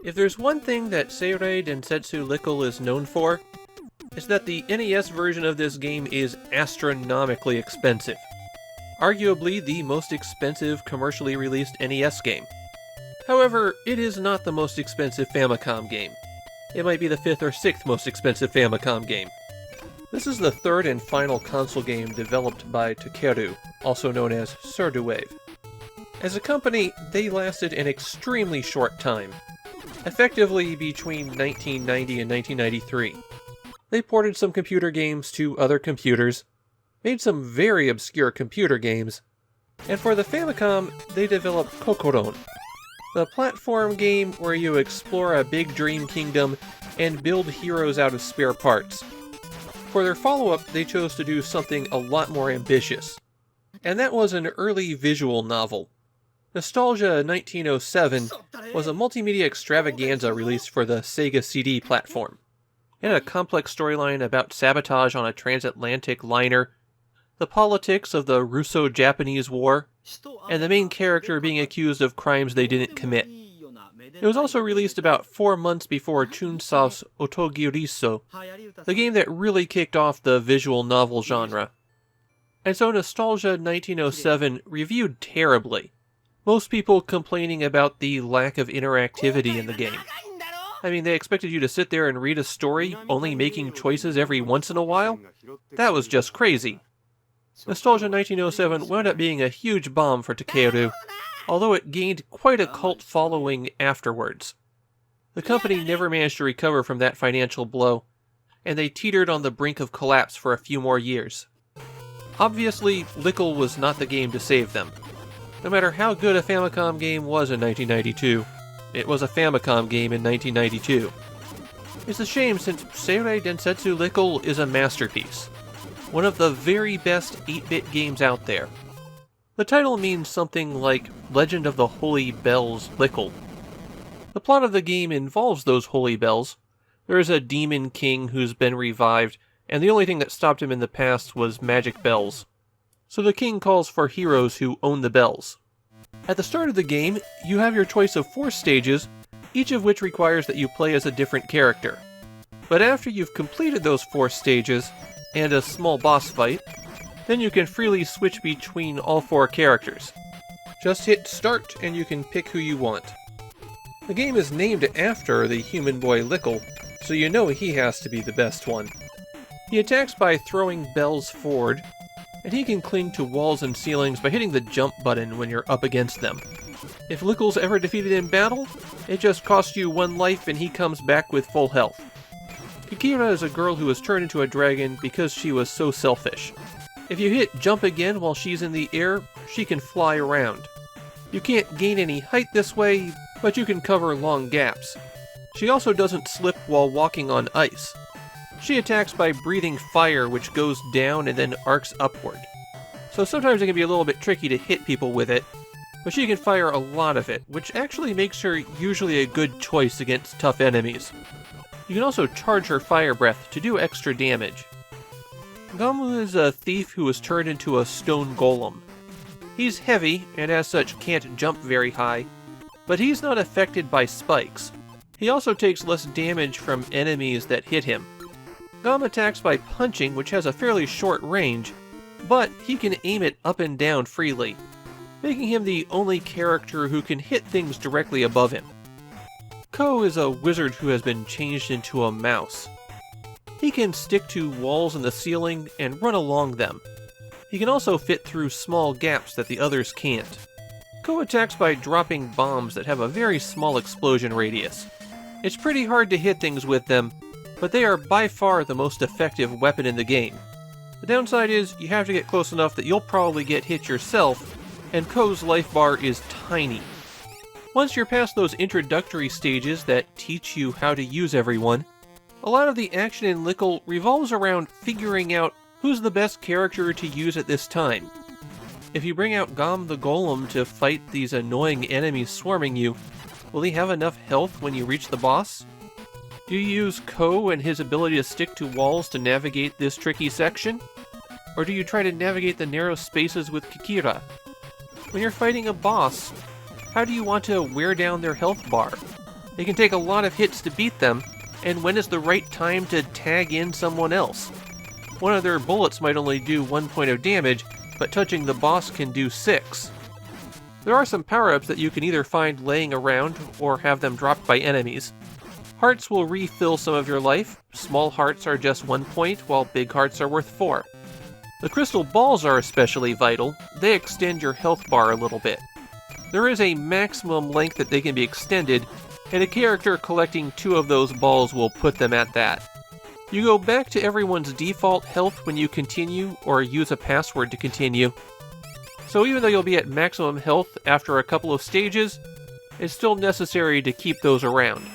If there's one thing that Seirei Densetsu Lickle is known for, it's that the NES version of this game is astronomically expensive. Arguably the most expensive commercially released NES game. However, it is not the most expensive Famicom game. It might be the 5th or 6th most expensive Famicom game. This is the third and final console game developed by Takeru, also known as Seirei. As a company, they lasted an extremely short time, effectively between 1990 and 1993. They ported some computer games to other computers, made some very obscure computer games, and for the Famicom, they developed Kokoron, the platform game where you explore a big dream kingdom and build heroes out of spare parts. For their follow-up, they chose to do something a lot more ambitious, and that was an early visual novel. Nostalgia 1907 was a multimedia extravaganza released for the Sega CD platform. It had a complex storyline about sabotage on a transatlantic liner, the politics of the Russo-Japanese War, and the main character being accused of crimes they didn't commit. It was also released about 4 months before Chunsoft's Otogiriso, the game that really kicked off the visual novel genre. And so Nostalgia 1907 reviewed terribly, most people complaining about the lack of interactivity in the game. I mean, they expected you to sit there and read a story, only making choices every once in a while? That was just crazy. Nostalgia 1907 wound up being a huge bomb for Takeru, although it gained quite a cult following afterwards. The company never managed to recover from that financial blow, and they teetered on the brink of collapse for a few more years. Obviously, Lickle was not the game to save them. No matter how good a Famicom game was in 1992, it was a Famicom game in 1992. It's a shame since Seirei Densetsu Lickle is a masterpiece. One of the very best 8-bit games out there. The title means something like Legend of the Holy Bells Lickle. The plot of the game involves those holy bells. There is a demon king who's been revived, and the only thing that stopped him in the past was magic bells. So the king calls for heroes who own the bells. At the start of the game, you have your choice of 4 stages, each of which requires that you play as a different character. But after you've completed those 4 stages, and a small boss fight, then you can freely switch between all 4 characters. Just hit start and you can pick who you want. The game is named after the human boy Lickle, so you know he has to be the best one. He attacks by throwing bells forward, and he can cling to walls and ceilings by hitting the jump button when you're up against them. If Lickle's ever defeated in battle, it just costs you 1 life and he comes back with full health. Kikira is a girl who was turned into a dragon because she was so selfish. If you hit jump again while she's in the air, she can fly around. You can't gain any height this way, but you can cover long gaps. She also doesn't slip while walking on ice. She attacks by breathing fire, which goes down and then arcs upward. So sometimes it can be a little bit tricky to hit people with it, but she can fire a lot of it, which actually makes her usually a good choice against tough enemies. You can also charge her fire breath to do extra damage. Gamu is a thief who was turned into a stone golem. He's heavy, and as such can't jump very high, but he's not affected by spikes. He also takes less damage from enemies that hit him. Gamu attacks by punching, which has a fairly short range, but he can aim it up and down freely, making him the only character who can hit things directly above him. Ko is a wizard who has been changed into a mouse. He can stick to walls in the ceiling and run along them. He can also fit through small gaps that the others can't. Ko attacks by dropping bombs that have a very small explosion radius. It's pretty hard to hit things with them, but they are by far the most effective weapon in the game. The downside is you have to get close enough that you'll probably get hit yourself, and Ko's life bar is tiny. Once you're past those introductory stages that teach you how to use everyone, a lot of the action in Lickle revolves around figuring out who's the best character to use at this time. If you bring out Gom the Golem to fight these annoying enemies swarming you, will he have enough health when you reach the boss? Do you use Ko and his ability to stick to walls to navigate this tricky section? Or do you try to navigate the narrow spaces with Kikira? When you're fighting a boss, how do you want to wear down their health bar? It can take a lot of hits to beat them, and when is the right time to tag in someone else? One of their bullets might only do 1 point of damage, but touching the boss can do 6. There are some power-ups that you can either find laying around or have them dropped by enemies. Hearts will refill some of your life. Small hearts are just 1 point, while big hearts are worth 4. The crystal balls are especially vital. They extend your health bar a little bit. There is a maximum length that they can be extended, and a character collecting 2 of those balls will put them at that. You go back to everyone's default health when you continue, or use a password to continue. So even though you'll be at maximum health after a couple of stages, it's still necessary to keep those around.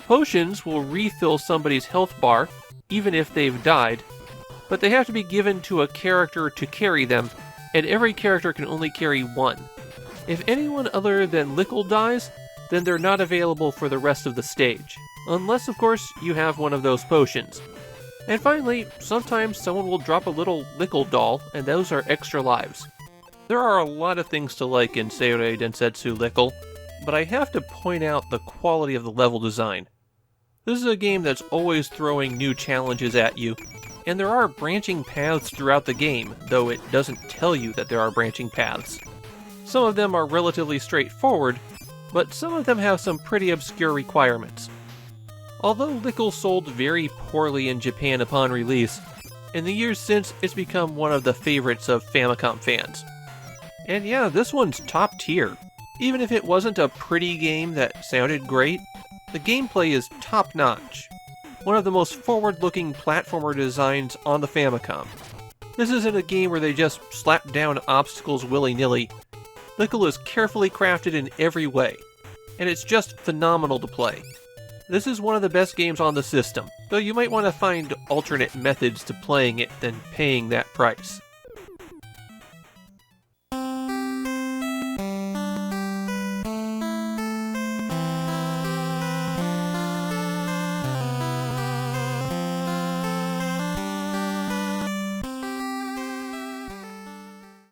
Potions will refill somebody's health bar, even if they've died, but they have to be given to a character to carry them, and every character can only carry 1. If anyone other than Lickle dies, then they're not available for the rest of the stage. Unless, of course, you have one of those potions. And finally, sometimes someone will drop a little Lickle doll, and those are extra lives. There are a lot of things to like in Seirei Densetsu Lickle, but I have to point out the quality of the level design. This is a game that's always throwing new challenges at you, and there are branching paths throughout the game, though it doesn't tell you that there are branching paths. Some of them are relatively straightforward, but some of them have some pretty obscure requirements. Although Lickle sold very poorly in Japan upon release, in the years since it's become one of the favorites of Famicom fans. And yeah, this one's top tier. Even if it wasn't a pretty game that sounded great, the gameplay is top notch. One of the most forward-looking platformer designs on the Famicom. This isn't a game where they just slap down obstacles willy-nilly. Lickle is carefully crafted in every way, and it's just phenomenal to play. This is one of the best games on the system, though you might want to find alternate methods to playing it than paying that price.